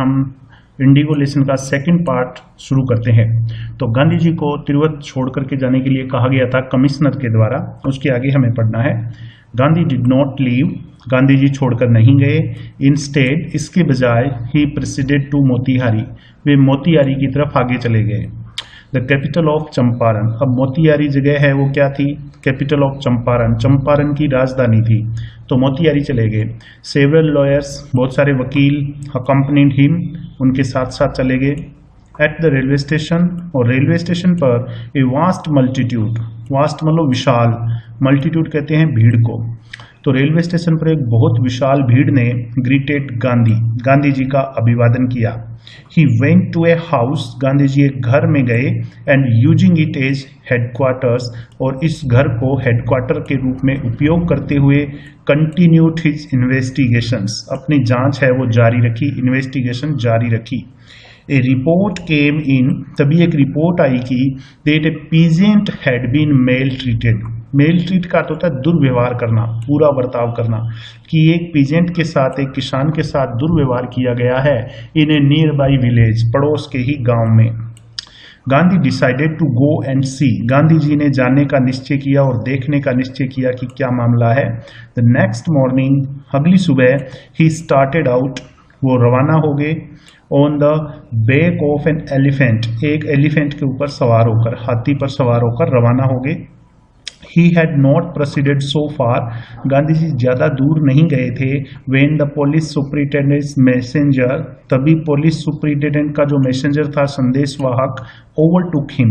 हम Indigo lesson का second part शुरू करते हैं। तो गांधी जी को तिरुवत छोड़ करके जाने के लिए कहा गया था कमिश्नर के द्वारा। उसके आगे हमें पढ़ना है, Gandhi did not leave, Gandhi ji छोड़कर नहीं गए। इंस्टेड, इसके बजाय, ही प्रोसीडेड टू मोतिहारी, वे मोतिहारी की तरफ आगे चले गए। द कैपिटल ऑफ चंपारण, अब मोतिहारी जगह है वो क्या थी? कैपिटल ऑफ चंपारण, चंपारण की राजधानी थी, तो मोतिहारी चले गए। सेवरल लॉयर्स, बहुत सारे वकील, अकम्पनीड हिम, उनके साथ साथ चले गए। एट द रेलवे स्टेशन, और रेलवे स्टेशन पर ए वास्ट मल्टीट्यूड, वास्ट मतलब विशाल, मल्टीट्यूड कहते हैं भीड़ को, तो रेलवे स्टेशन पर एक बहुत विशाल भीड़ ने ग्रीटेड गांधी, गांधी जी का अभिवादन किया। He went to a house, Gandhi ji एक घर में गए, and using it as headquarters, और इस घर को हेडक्वार्टर के रूप में उपयोग करते हुए कंटिन्यूड हिज इन्वेस्टिगेशंस, अपनी जांच है वो जारी रखी, इन्वेस्टिगेशन जारी रखी। ए रिपोर्ट केम इन, तभी एक रिपोर्ट आई कि that a peasant had been maltreated, maltreat का अर्थ होता है दुर्व्यवहार करना, पूरा बर्ताव करना, कि एक पीजेंट के साथ, एक किसान के साथ दुर्व्यवहार किया गया है in a nearby village, पड़ोस के ही गांव में। Gandhi decided to go and see, Gandhi ji ने जाने का निश्चय किया और देखने का निश्चय किया कि क्या मामला है। द नेक्स्ट मॉर्निंग, अगली सुबह, ही स्टार्टेड आउट, वो रवाना हो गए। On the back of an elephant, एक एलिफेंट के ऊपर सवार होकर, हाथी पर सवार होकर रवाना हो गए। He had not proceeded so far, Gandhi ji ज़्यादा दूर नहीं गए थे। When the police superintendent's messenger, तभी पुलिस सुपरिटेंडेंट का जो मैसेंजर था, संदेशवाहक, overtook him,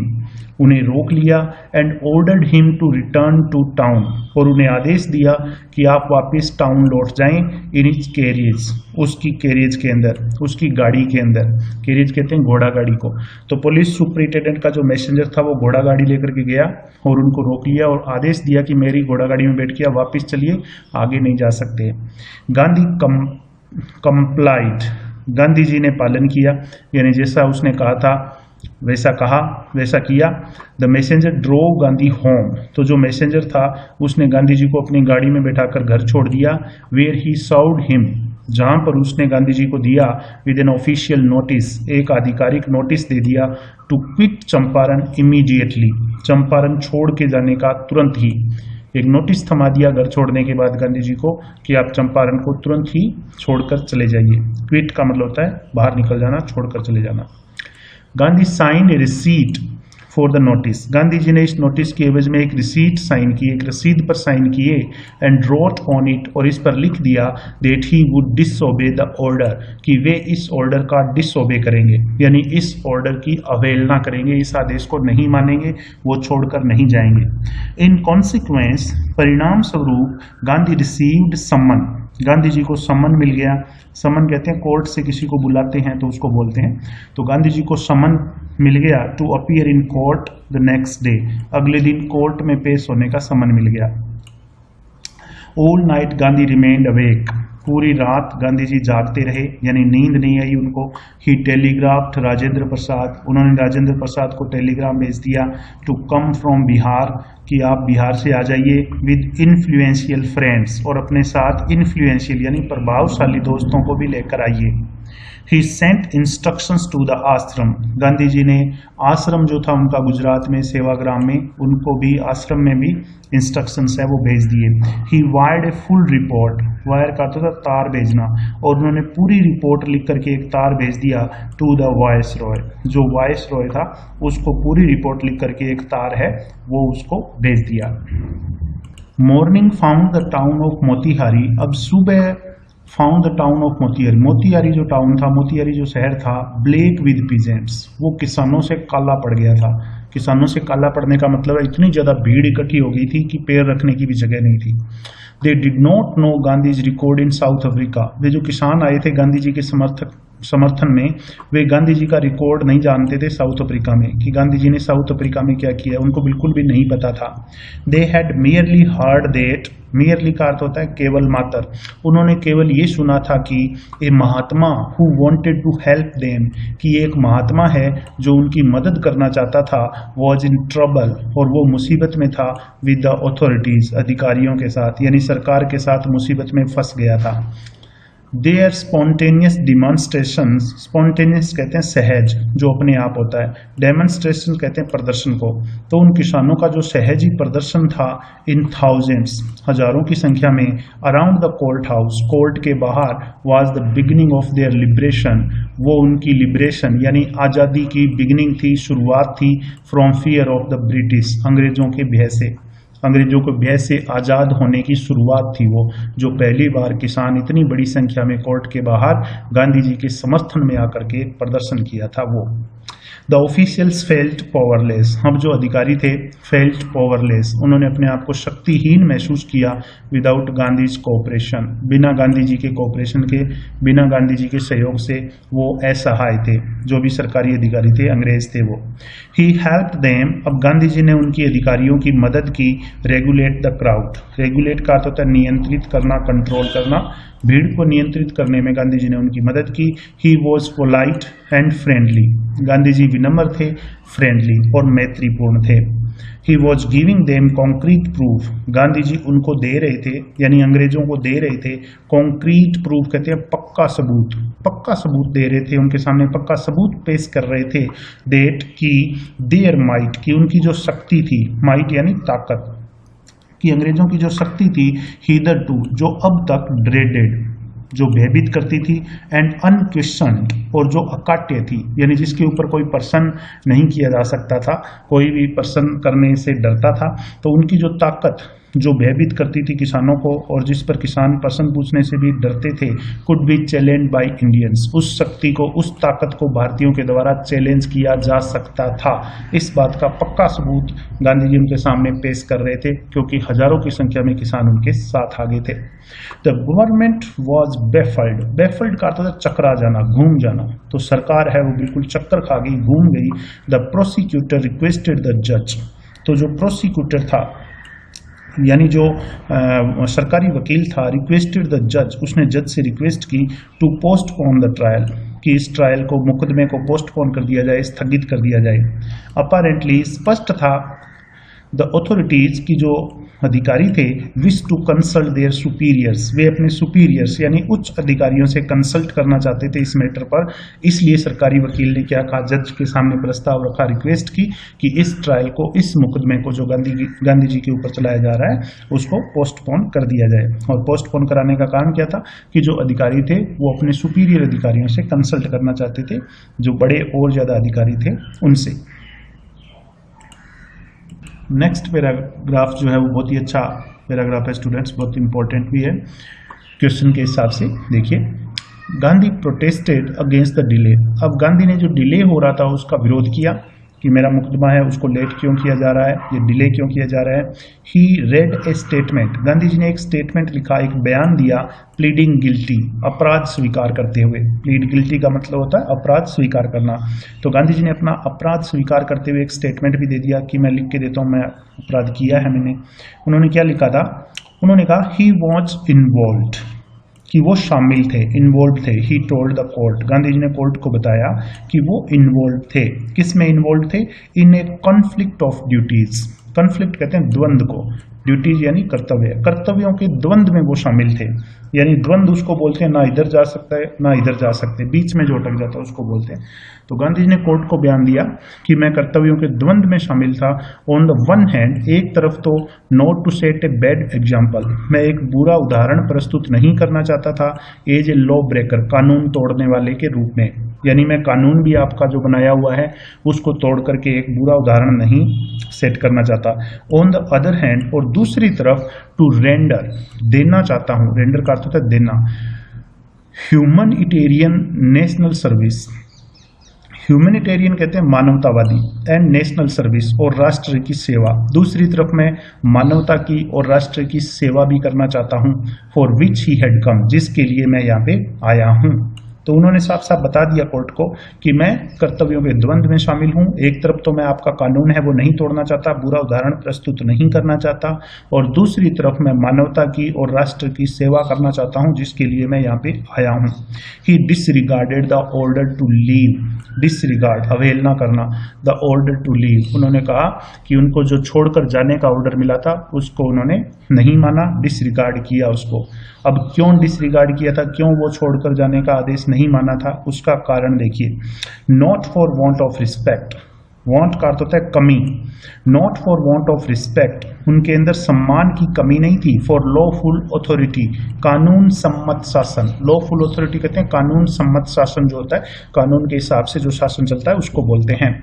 उन्हें रोक लिया, and ordered him to return to town, और उन्हें आदेश दिया कि आप वापस टाउन लौट जाएं, इन इज कैरियज, उसकी कैरियज के अंदर, उसकी गाड़ी के अंदर, कैरियज कहते हैं घोड़ा गाड़ी को। तो पुलिस सुपरिटेंडेंट का जो मैसेंजर था वो घोड़ा गाड़ी लेकर के गया और उनको रोक लिया और आदेश दिया कि मेरी घोड़ा गाड़ी में बैठ के वापस चलिए, आगे नहीं जा सकते। गांधी कंप्लाइड, गांधी जी ने पालन किया, यानी जैसा उसने कहा था वैसा कहा, वैसा किया। The messenger drove Gandhi home, तो जो मैसेंजर था उसने गांधी जी को अपनी गाड़ी में बैठाकर घर छोड़ दिया। वेयर ही सर्व्ड हिम, जहां पर उसने गांधी जी को दिया विद एन ऑफिशियल नोटिस, एक आधिकारिक नोटिस दे दिया, to quit Champaran immediately, Champaran छोड़ के जाने का तुरंत ही, एक नोटिस थमा दिया घर छोड़ने के बाद गांधी जी को कि आप चंपारण को तुरंत ही छोड़कर चले जाइए। क्विट का मतलब होता है बाहर निकल जाना, छोड़कर चले जाना। Gandhi sign a receipt for the notice, Gandhi ji ने इस नोटिस की एवज में एक रिसीट साइन की, एक रसीद पर साइन किए, एंड रोट ऑन इट, और इस पर लिख दिया, that he would disobey the order, कि वे इस ऑर्डर का डिसओबे करेंगे, यानी इस ऑर्डर की अवहेलना करेंगे, इस आदेश को नहीं मानेंगे, वो छोड़कर नहीं जाएंगे। इन कॉन्सिक्वेंस, परिणाम स्वरूप, गांधी रिसीव्ड समन, गांधी जी को समन मिल गया। समन कहते हैं कोर्ट से किसी को बुलाते हैं तो उसको बोलते हैं, तो गांधी जी को समन मिल गया to appear in court the next day, अगले दिन कोर्ट में पेश होने का समन मिल गया। All night Gandhi remained awake, पूरी रात गांधी जी जागते रहे, यानी नींद नहीं आई उनको। ही टेलीग्राफ्ड राजेंद्र प्रसाद, उन्होंने राजेंद्र प्रसाद को टेलीग्राम भेज दिया, टू कम फ्रॉम बिहार, कि आप बिहार से आ जाइए, विद इन्फ्लुएंशियल फ्रेंड्स, और अपने साथ इन्फ्लुएंशियल यानी प्रभावशाली दोस्तों को भी लेकर आइए। ही सेंट इंस्ट्रक्शंस टू द आश्रम, गांधी जी ने आश्रम जो था उनका गुजरात में सेवाग्राम में, उनको भी आश्रम में भी इंस्ट्रक्शंस है वो भेज दिए। ही wired a full report, wire का तो था तार भेजना, और उन्होंने पूरी रिपोर्ट लिख करके एक तार भेज दिया टू द वायस रॉय, जो वायस रॉय था उसको पूरी रिपोर्ट लिख करके एक तार है वो उसको भेज दिया। Morning found the town of Motihari, अब सुबह found the town of Motihari, Motihari जो टाउन था, मोतिहारी जो शहर था, ब्लैक विद पीजेंट्स, वो किसानों से काला पड़ गया था। किसानों से काला पड़ने का मतलब है इतनी ज़्यादा भीड़ इकट्ठी हो गई थी कि पैर रखने की भी जगह नहीं थी। They did not know Gandhi's record in South Africa, वे जो किसान आए थे गांधी जी के समर्थन में, वे गांधी जी का रिकॉर्ड नहीं जानते थे साउथ अफ्रीका में, कि गांधी जी ने साउथ अफ्रीका में क्या किया, उनको बिल्कुल भी नहीं पता था। They had merely heard that, merely का अर्थ होता है केवल मात्र, उन्होंने केवल ये सुना था कि a Mahatma who wanted to help them, कि एक महात्मा है जो उनकी मदद करना चाहता था, वॉज इन ट्रबल, और वो मुसीबत में था, विद द अथॉरिटीज, अधिकारियों के साथ, यानी सरकार के साथ मुसीबत में फंस गया था। देयर स्पॉन्टेनियस डिमॉन्स्ट्रेशंस, स्पॉन्टेनियस कहते हैं सहज, जो अपने आप होता है, डेमोन्स्ट्रेशन कहते हैं प्रदर्शन को। तो उन किसानों का जो सहजी प्रदर्शन था इन थाउजेंड्स, हजारों की संख्या में, around the court house, court के बाहर, was the beginning of their liberation, वो उनकी लिबरेशन यानी आज़ादी की बिगिनिंग थी, शुरुआत थी, from fear of the British, अंग्रेजों के भय से, अंग्रेजों को भय से आज़ाद होने की शुरुआत थी वो, जो पहली बार किसान इतनी बड़ी संख्या में कोर्ट के बाहर गांधी जी के समर्थन में आकर के प्रदर्शन किया था वो। द ऑफिशियल्स फेल्ट पावरलेस, हम जो अधिकारी थे फेल्ट पावरलेस, उन्होंने अपने आप को शक्तिहीन महसूस किया, विदाउट गांधीज कोऑपरेशन, बिना गांधी जी के कोऑपरेशन के, बिना गांधी जी के सहयोग से वो असहाय थे, जो भी सरकारी अधिकारी थे अंग्रेज थे वो। ही हेल्प देम, अब गांधी जी ने उनकी अधिकारियों की मदद की, रेगुलेट द क्राउड, रेगुलेट का अर्थ होता है नियंत्रित करना, कंट्रोल करना, भीड़ को नियंत्रित करने में गांधी जी ने उनकी मदद की। He was polite and friendly, Gandhi ji विनम्र थे, फ्रेंडली और मैत्रीपूर्ण थे। He was giving them concrete proof, Gandhi ji उनको दे रहे थे, यानी अंग्रेजों को दे रहे थे कॉन्क्रीट प्रूफ, कहते हैं पक्का सबूत, पक्का सबूत दे रहे थे, उनके सामने पक्का सबूत पेश कर रहे थे, देट की देयर माइट, की उनकी जो शक्ति थी, माइट यानी ताकत, कि अंग्रेजों की जो शक्ति थी, हीदर टू, जो अब तक ड्रेडेड, जो भयभीत करती थी, एंड अनक्वेश्चन्ड, और जो अकाट्य थी, यानी जिसके ऊपर कोई पर्सन नहीं किया जा सकता था, कोई भी पर्सन करने से डरता था, तो उनकी जो ताकत जो भयभीत करती थी किसानों को, और जिस पर किसान प्रश्न पूछने से भी डरते थे, could be challenge by Indians, उस शक्ति को, उस ताकत को भारतीयों के द्वारा चैलेंज किया जा सकता था। इस बात का पक्का सबूत गांधी जी उनके सामने पेश कर रहे थे, क्योंकि हजारों की संख्या में किसान उनके साथ आगे थे। The government was baffled, baffled का अर्थ है चकरा जाना, घूम जाना, तो सरकार है वो बिल्कुल चक्कर खा गई, घूम गई। द प्रोसिक्यूटर रिक्वेस्टेड द जज, तो जो प्रोसिक्यूटर था यानी जो सरकारी वकील था, रिक्वेस्टेड द जज, उसने जज से रिक्वेस्ट की, टू पोस्टपोन द ट्रायल, कि इस ट्रायल को, मुकदमे को पोस्टपोन कर दिया जाए, स्थगित कर दिया जाए। अपारेंटली, स्पष्ट था, द ऑथोरिटीज की जो अधिकारी थे, wish to consult their superiors, वे अपने सुपीरियर्स यानी उच्च अधिकारियों से कंसल्ट करना चाहते थे इस मैटर पर। इसलिए सरकारी वकील ने क्या कहा, जज के सामने प्रस्ताव रखा, रिक्वेस्ट की कि इस ट्रायल को, इस मुकदमे को जो गांधी जी के ऊपर चलाया जा रहा है, उसको पोस्टपोन कर दिया जाए। और पोस्टपोन कराने का कारण क्या था कि जो अधिकारी थे वो अपने सुपीरियर अधिकारियों से कंसल्ट करना चाहते थे, जो बड़े और ज्यादा अधिकारी थे उनसे। नेक्स्ट पैराग्राफ जो है वो बहुत ही अच्छा पैराग्राफ है स्टूडेंट्स, बहुत इंपॉर्टेंट भी है क्वेश्चन के हिसाब से। देखिए, Gandhi protested against the delay, अब गांधी ने जो डिले हो रहा था उसका विरोध किया, कि मेरा मुकदमा है उसको लेट क्यों किया जा रहा है, ये डिले क्यों किया जा रहा है। ही रेड ए स्टेटमेंट, गांधी जी ने एक स्टेटमेंट लिखा, एक बयान दिया, प्लीडिंग गिल्टी, अपराध स्वीकार करते हुए। प्लीड गिल्टी का मतलब होता है अपराध स्वीकार करना। तो गांधी जी ने अपना अपराध स्वीकार करते हुए एक स्टेटमेंट भी दे दिया कि मैं लिख के देता हूँ, मैं अपराध किया है मैंने। उन्होंने क्या लिखा था, उन्होंने कहा ही वॉज इन्वॉल्व्ड, कि वो शामिल थे, इन्वॉल्व थे। He told the court, Gandhi ji ने कोर्ट को बताया कि वो इन्वॉल्व थे, किस में इन्वॉल्व थे, in a conflict of duties, conflict कहते हैं द्वंद्व को, ड्यूटीज यानी कर्तव्य, कर्तव्यों के द्वंद्व में वो शामिल थे, यानी द्वंद्व उसको बोलते हैं, ना इधर जा सकता है ना इधर जा सकते, बीच में जो अटक जाता है उसको बोलते हैं। तो गांधी जी ने कोर्ट को बयान दिया कि मैं कर्तव्यों के द्वंद्व में शामिल था। ऑन द वन हैंड, एक तरफ तो not to set a bad example, मैं एक बुरा उदाहरण प्रस्तुत नहीं करना चाहता था, एज ए लॉ ब्रेकर, कानून तोड़ने वाले के रूप में, यानी मैं कानून भी आपका जो बनाया हुआ है उसको तोड़ करके एक बुरा उदाहरण नहीं सेट करना चाहता। ऑन द अदर हैंड, और दूसरी तरफ टू रेंडर, देना चाहता हूं, रेंडर का अर्थ होता है देना, ह्यूमनिटेरियन नेशनल सर्विस, ह्यूमनिटेरियन कहते हैं मानवतावादी, एंड नेशनल सर्विस, और राष्ट्र की सेवा, दूसरी तरफ मैं मानवता की और राष्ट्र की सेवा भी करना चाहता हूं, for which he had come, जिसके लिए मैं यहाँ पे आया हूं। तो उन्होंने साफ साफ बता दिया कोर्ट को कि मैं कर्तव्यों के द्वंद्व में शामिल हूं। एक तरफ तो मैं आपका कानून है वो नहीं तोड़ना चाहता, बुरा उदाहरण प्रस्तुत नहीं करना चाहता, और दूसरी तरफ मैं मानवता की और राष्ट्र की सेवा करना चाहता हूं, जिसके लिए मैं यहाँ पे आया हूं। He disregarded the order to leave, disregard अवहेलना करना, द ऑर्डर टू लीव, उन्होंने कहा कि उनको जो छोड़कर जाने का ऑर्डर मिला था उसको उन्होंने नहीं माना, डिसरिगार्ड किया उसको। अब क्यों डिसरिगार्ड किया था, क्यों वो छोड़कर जाने का आदेश नहीं माना था, उसका कारण देखिए। Not for want of respect, want का अर्थ होता है कमी, not for want of respect, उनके अंदर सम्मान की कमी नहीं थी। फॉर लॉफुल अथॉरिटी, कानून सम्मत शासन, लॉफुल अथॉरिटी कहते हैं कानून सम्मत शासन, जो होता है कानून के हिसाब से जो शासन चलता है उसको बोलते हैं।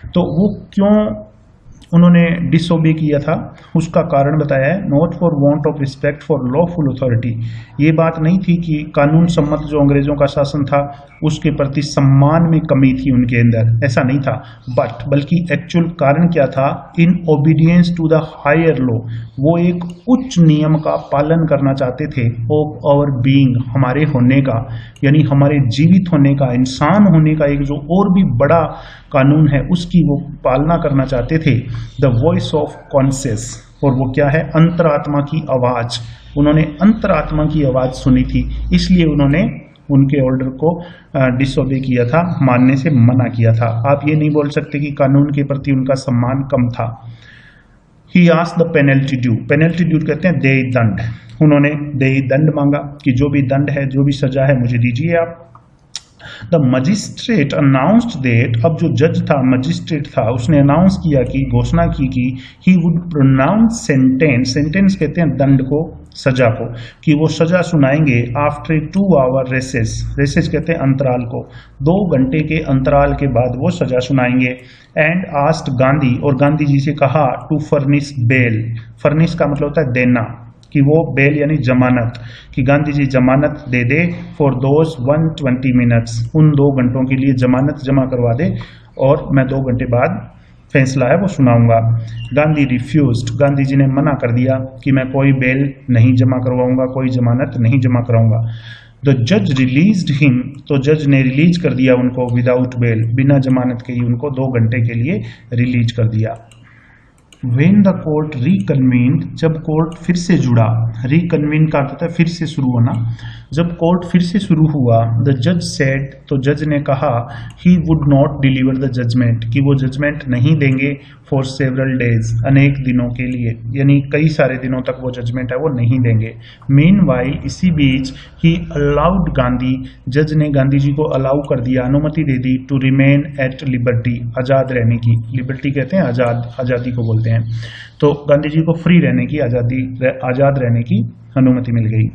तो वो क्यों उन्होंने डिसोबे किया था, उसका कारण बताया है। Not for want of respect for lawful authority, ये बात नहीं थी कि कानून सम्मत जो अंग्रेजों का शासन था उसके प्रति सम्मान में कमी थी उनके अंदर, ऐसा नहीं था, बल्कि एक्चुअल कारण क्या था, in obedience to the higher law, वो एक उच्च नियम का पालन करना चाहते थे, ऑफ आवर बीइंग, हमारे होने का, यानी हमारे जीवित होने का, इंसान होने का एक जो और भी बड़ा कानून है उसकी वो पालना करना चाहते थे। द वॉइस ऑफ कॉन्शियस, और वो क्या है, अंतरात्मा की आवाज, उन्होंने अंतरात्मा की आवाज सुनी थी, इसलिए उन्होंने उनके ऑर्डर को डिसोबे किया था, मानने से मना किया था। आप ये नहीं बोल सकते कि कानून के प्रति उनका सम्मान कम था। He asked the penalty due, penalty due कहते हैं देय दंड, उन्होंने देय दंड मांगा कि जो भी दंड है, जो भी सजा है मुझे दीजिए आप। द मजिस्ट्रेट अनाउंस्ड दैट, अब जो जज था, मजिस्ट्रेट था, उसने अनाउंस किया कि, घोषणा की कि he would pronounce sentence, sentence कहते हैं दंड को, सजा को, कि वो सजा सुनाएंगे आफ्टर 2 आवर रेसेस, रेसेस कहते हैं अंतराल को, 2 घंटे के अंतराल के बाद वो सजा सुनाएंगे। एंड आस्क्ड गांधी, और गांधी जी से कहा, टू फर्निश बेल, फर्निश का मतलब होता है देना, कि वो बेल यानी जमानत, कि गांधी जी जमानत दे दे फॉर दोज 120 मिनट्स, उन 2 घंटों के लिए जमानत जमा करवा दे और मैं 2 घंटे बाद फैसला है वो सुनाऊंगा। गांधी रिफ्यूज्ड, गांधी जी ने मना कर दिया कि मैं कोई बेल नहीं जमा करवाऊंगा, कोई जमानत नहीं जमा कराऊंगा। द जज रिलीज्ड हिम, तो जज ने रिलीज कर दिया उनको विदाउट बेल, बिना जमानत के ही उनको 2 घंटे के लिए रिलीज कर दिया। When the court reconvened, जब कोर्ट फिर से जुड़ा, रिकन्वीन का अर्थ होता है फिर से शुरू होना, जब कोर्ट फिर से शुरू हुआ, द जज सेड, तो जज ने कहा, he would not deliver the judgement, कि वो जजमेंट नहीं देंगे फॉर सेवरल डेज, अनेक दिनों के लिए, यानी कई सारे दिनों तक वो जजमेंट है वो नहीं देंगे। मीनवाइल, इसी बीच, ही अलाउड गांधी, जज ने गांधी जी को अलाउ कर दिया, अनुमति दे दी, टू रिमेन एट लिबर्टी, आज़ाद रहने की, लिबर्टी कहते हैं आज़ाद, आज़ादी को बोलते हैं, तो गांधी जी को फ्री रहने की, आज़ाद रहने की अनुमति मिल गई।